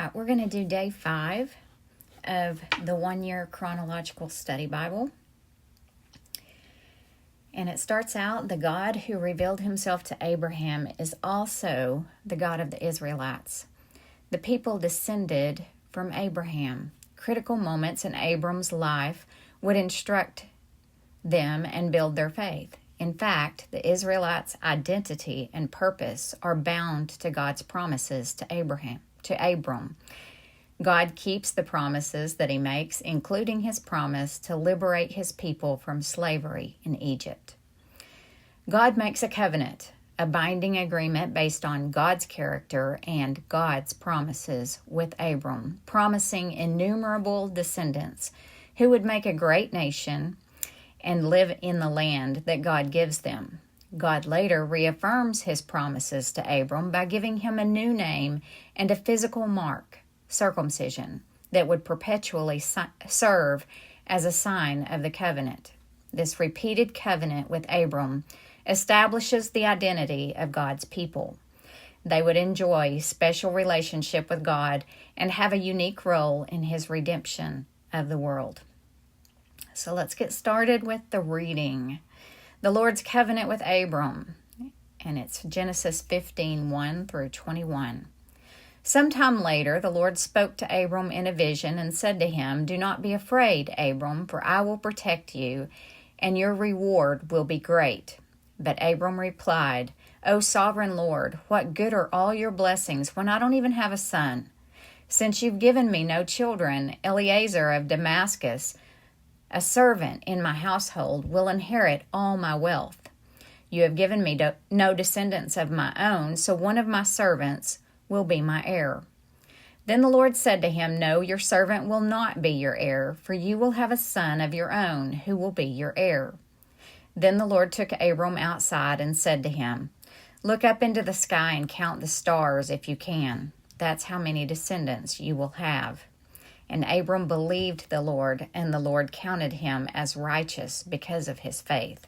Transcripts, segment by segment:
right, we're going to do day 5 of the 1-year chronological study Bible. And it starts out, the God who revealed himself to Abraham is also the God of the Israelites. The people descended from Abraham. Critical moments in Abram's life would instruct them and build their faith. In fact, the Israelites' identity and purpose are bound to God's promises to Abram. God keeps the promises that he makes, including his promise to liberate his people from slavery in Egypt. God makes a covenant, a binding agreement based on God's character and God's promises with Abram, promising innumerable descendants who would make a great nation and live in the land that God gives them. God later reaffirms his promises to Abram by giving him a new name and a physical mark, circumcision, that would perpetually serve as a sign of the covenant. This repeated covenant with Abram establishes the identity of God's people. They would enjoy special relationship with God and have a unique role in his redemption of the world. So let's get started with the reading. The Lord's covenant with Abram, and it's Genesis 15:1 through 21. Sometime later, the Lord spoke to Abram in a vision and said to him, "Do not be afraid, Abram, for I will protect you, and your reward will be great." But Abram replied, "O sovereign Lord, what good are all your blessings when I don't even have a son? Since you've given me no children, Eliezer of Damascus, a servant in my household, will inherit all my wealth. You have given me no descendants of my own, so one of my servants will be my heir." Then the Lord said to him, "No, your servant will not be your heir, for you will have a son of your own who will be your heir." Then the Lord took Abram outside and said to him, "Look up into the sky and count the stars if you can. That's how many descendants you will have." And Abram believed the Lord, and the Lord counted him as righteous because of his faith.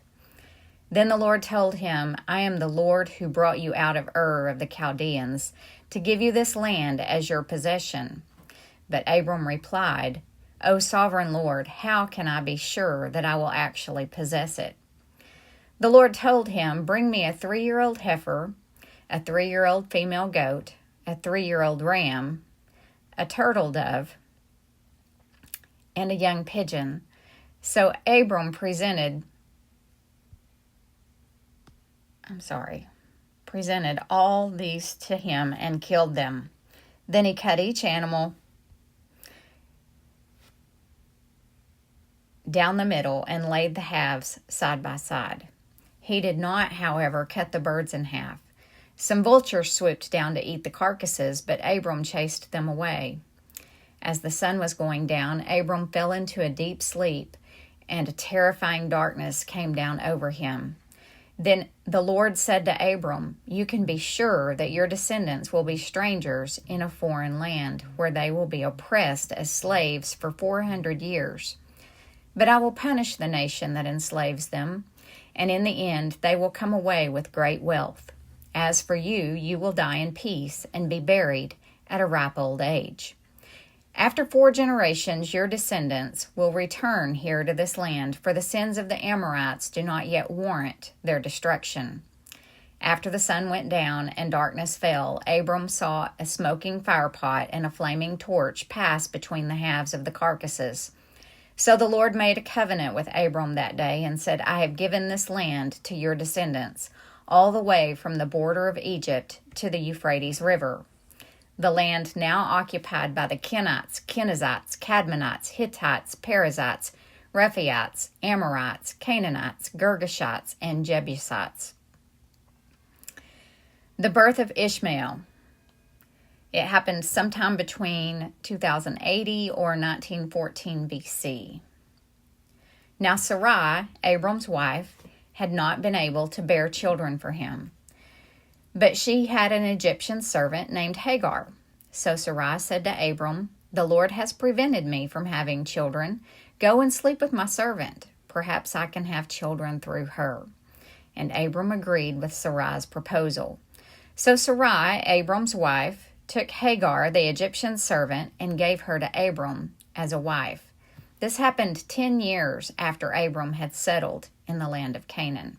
Then the Lord told him, "I am the Lord who brought you out of Ur of the Chaldeans to give you this land as your possession." But Abram replied, "O sovereign Lord, how can I be sure that I will actually possess it?" The Lord told him, "Bring me a 3-year-old heifer, a 3-year-old female goat, a 3-year-old ram, a turtle dove, and a young pigeon." So Abram presented all these to him and killed them. Then he cut each animal down the middle and laid the halves side by side. He did not, however, cut the birds in half. Some vultures swooped down to eat the carcasses, but Abram chased them away. As the sun was going down, Abram fell into a deep sleep, and a terrifying darkness came down over him. Then the Lord said to Abram, "You can be sure that your descendants will be strangers in a foreign land, where they will be oppressed as slaves for 400 years. But I will punish the nation that enslaves them, and in the end they will come away with great wealth. As for you, you will die in peace and be buried at a ripe old age. After 4 generations, your descendants will return here to this land, for the sins of the Amorites do not yet warrant their destruction." After the sun went down and darkness fell, Abram saw a smoking firepot and a flaming torch pass between the halves of the carcasses. So the Lord made a covenant with Abram that day and said, "I have given this land to your descendants, all the way from the border of Egypt to the Euphrates River." The land now occupied by the Kenites, Kenizzites, Cadmonites, Hittites, Perizzites, Rephaites, Amorites, Canaanites, Girgashites, and Jebusites. The birth of Ishmael. It happened sometime between 2080 or 1914 BC. Now Sarai, Abram's wife, had not been able to bear children for him. But she had an Egyptian servant named Hagar. So Sarai said to Abram, "The Lord has prevented me from having children. Go and sleep with my servant. Perhaps I can have children through her." And Abram agreed with Sarai's proposal. So Sarai, Abram's wife, took Hagar, the Egyptian servant, and gave her to Abram as a wife. This happened 10 years after Abram had settled in the land of Canaan.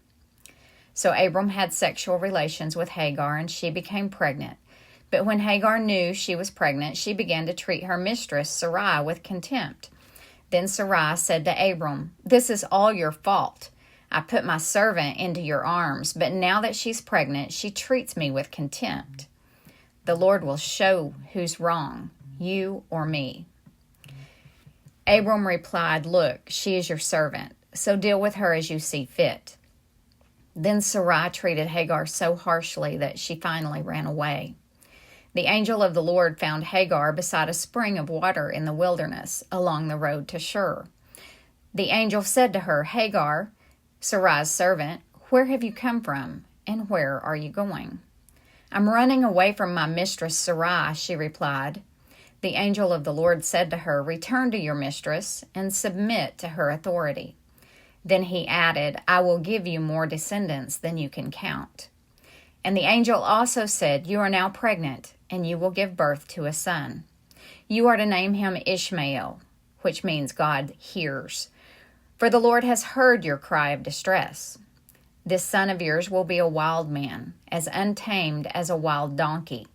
So Abram had sexual relations with Hagar, and she became pregnant. But when Hagar knew she was pregnant, she began to treat her mistress Sarai with contempt. Then Sarai said to Abram, "This is all your fault. I put my servant into your arms, but now that she's pregnant, she treats me with contempt. The Lord will show who's wrong, you or me." Abram replied, "Look, she is your servant, so deal with her as you see fit." Then Sarai treated Hagar so harshly that she finally ran away. The angel of the Lord found Hagar beside a spring of water in the wilderness along the road to Shur. The angel said to her, "Hagar, Sarai's servant, where have you come from, and where are you going?" "I'm running away from my mistress Sarai," she replied. The angel of the Lord said to her, "Return to your mistress and submit to her authority." Then he added, "I will give you more descendants than you can count." And the angel also said, "You are now pregnant, and you will give birth to a son. You are to name him Ishmael, which means God hears. For the Lord has heard your cry of distress. This son of yours will be a wild man, as untamed as a wild donkey.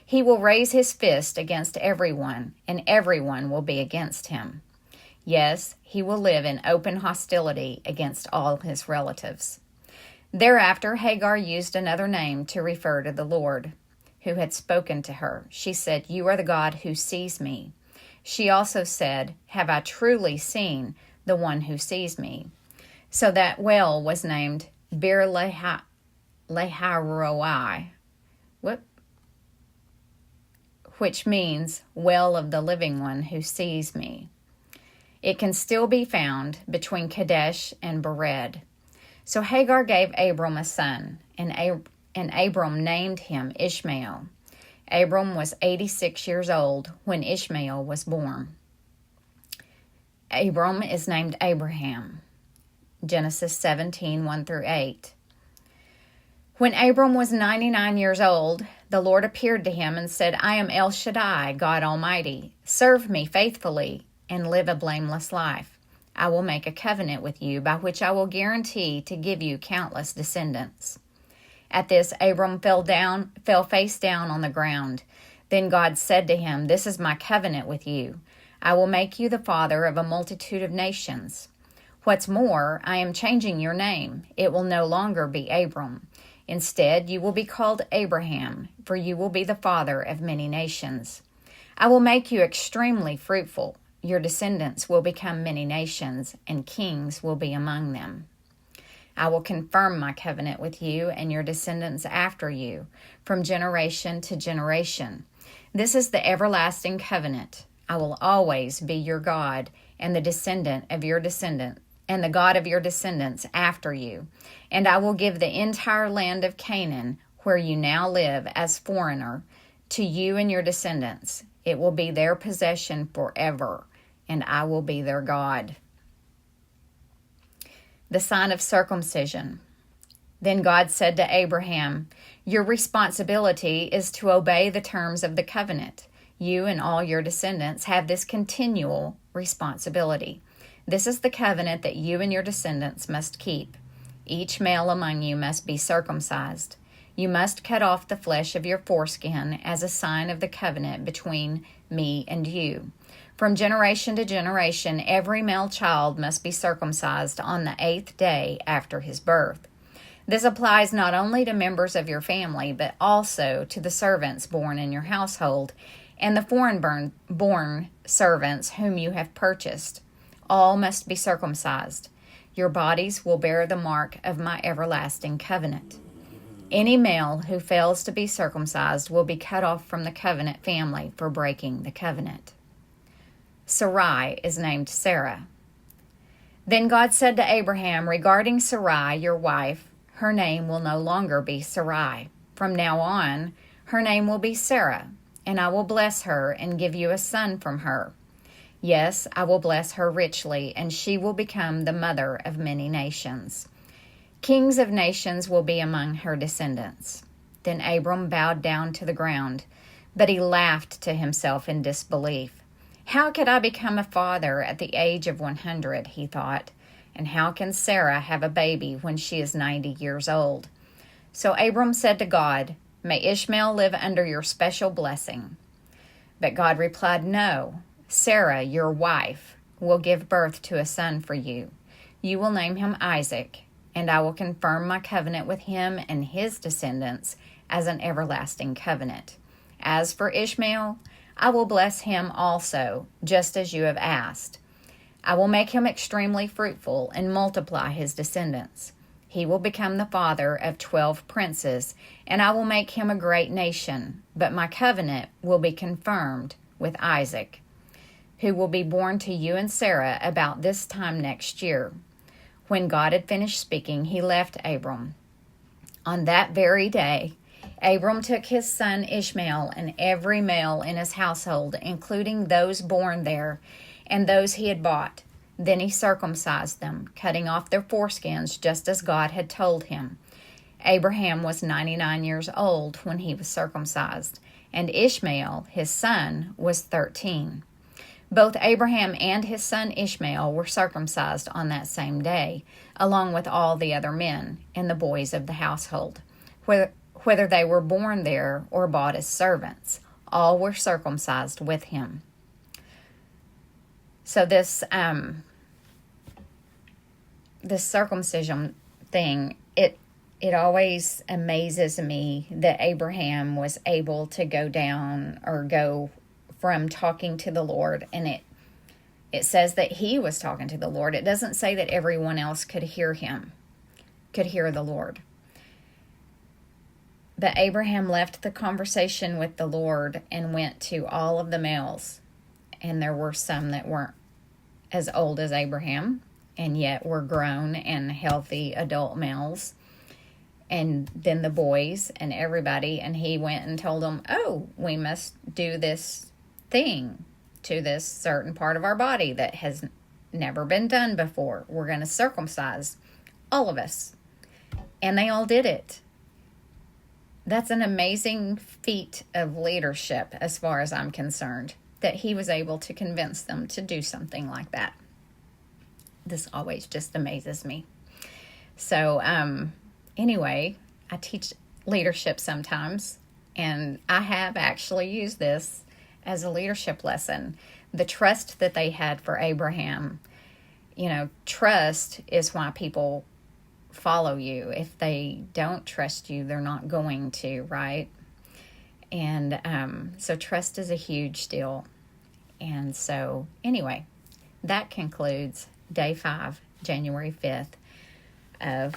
He will raise his fist against everyone, and everyone will be against him. Yes, he will live in open hostility against all his relatives." Thereafter, Hagar used another name to refer to the Lord, who had spoken to her. She said, "You are the God who sees me." She also said, "Have I truly seen the one who sees me?" So that well was named Bir Lahairoi, which means well of the living one who sees me. It can still be found between Kadesh and Bered. So Hagar gave Abram a son, and Abram named him Ishmael. Abram was 86 years old when Ishmael was born. Abram is named Abraham. Genesis 17, 1-8. When Abram was 99 years old, the Lord appeared to him and said, "I am El Shaddai, God Almighty. Serve me faithfully and live a blameless life. I will make a covenant with you by which I will guarantee to give you countless descendants." At this, Abram fell face down on the ground. Then God said to him, "This is my covenant with you. I will make you the father of a multitude of nations. What's more, I am changing your name. It will no longer be Abram. Instead, you will be called Abraham, for you will be the father of many nations. I will make you extremely fruitful. Your descendants will become many nations, and kings will be among them. I will confirm my covenant with you and your descendants after you, from generation to generation. This is the everlasting covenant. I will always be your God, and the descendant of your descendant, and the God of your descendants after you. And I will give the entire land of Canaan, where you now live as foreigner, to you and your descendants. It will be their possession forever, and I will be their God." The sign of circumcision. Then God said to Abraham, "Your responsibility is to obey the terms of the covenant. You and all your descendants have this continual responsibility. This is the covenant that you and your descendants must keep. Each male among you must be circumcised. You must cut off the flesh of your foreskin as a sign of the covenant between me and you. From generation to generation, every male child must be circumcised on the 8th day after his birth. This applies not only to members of your family, but also to the servants born in your household and the foreign-born servants whom you have purchased. All must be circumcised. Your bodies will bear the mark of my everlasting covenant. Any male who fails to be circumcised will be cut off from the covenant family for breaking the covenant." Sarai is named Sarah. Then God said to Abraham, "Regarding Sarai, your wife, her name will no longer be Sarai. From now on, her name will be Sarah, and I will bless her and give you a son from her. Yes, I will bless her richly, and she will become the mother of many nations. Kings of nations will be among her descendants." Then Abram bowed down to the ground, But he laughed to himself in disbelief. How could I become a father at the age of 100, he thought, and how can Sarah have a baby when she is 90 years old? So Abram said to God, May Ishmael live under your special blessing. But God replied, No, Sarah, your wife, will give birth to a son for you. You will name him Isaac, and I will confirm my covenant with him and his descendants as an everlasting covenant. As for Ishmael, I will bless him also, just as you have asked. I will make him extremely fruitful and multiply his descendants. He will become the father of 12 princes, and I will make him a great nation. But my covenant will be confirmed with Isaac, who will be born to you and Sarah about this time next year. When God had finished speaking, he left Abram. On that very day, Abram took his son Ishmael and every male in his household, including those born there and those he had bought. Then he circumcised them, cutting off their foreskins just as God had told him. Abraham was 99 years old when he was circumcised, and Ishmael, his son, was 13. Both Abraham and his son Ishmael were circumcised on that same day, along with all the other men and the boys of the household, whether they were born there or bought as servants. All were circumcised with him. So this circumcision thing, it always amazes me that Abraham was able to go from talking to the Lord, and it says that he was talking to the Lord. It doesn't say that everyone else could hear the Lord. But Abraham left the conversation with the Lord and went to all of the males. And there were some that weren't as old as Abraham, and yet were grown and healthy adult males. And then the boys and everybody, and he went and told them, oh, we must do this thing to this certain part of our body that has never been done before. We're going to circumcise all of us. And they all did it. That's an amazing feat of leadership as far as I'm concerned, that he was able to convince them to do something like that. This always just amazes me. So, anyway, I teach leadership sometimes, and I have actually used this as a leadership lesson. The trust that they had for Abraham. Trust is why people follow you. If they don't trust you, they're not going to, right? And so trust is a huge deal. And so anyway, that concludes day 5, January 5th of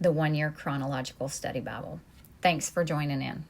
the 1-year chronological study Bible. Thanks for joining in.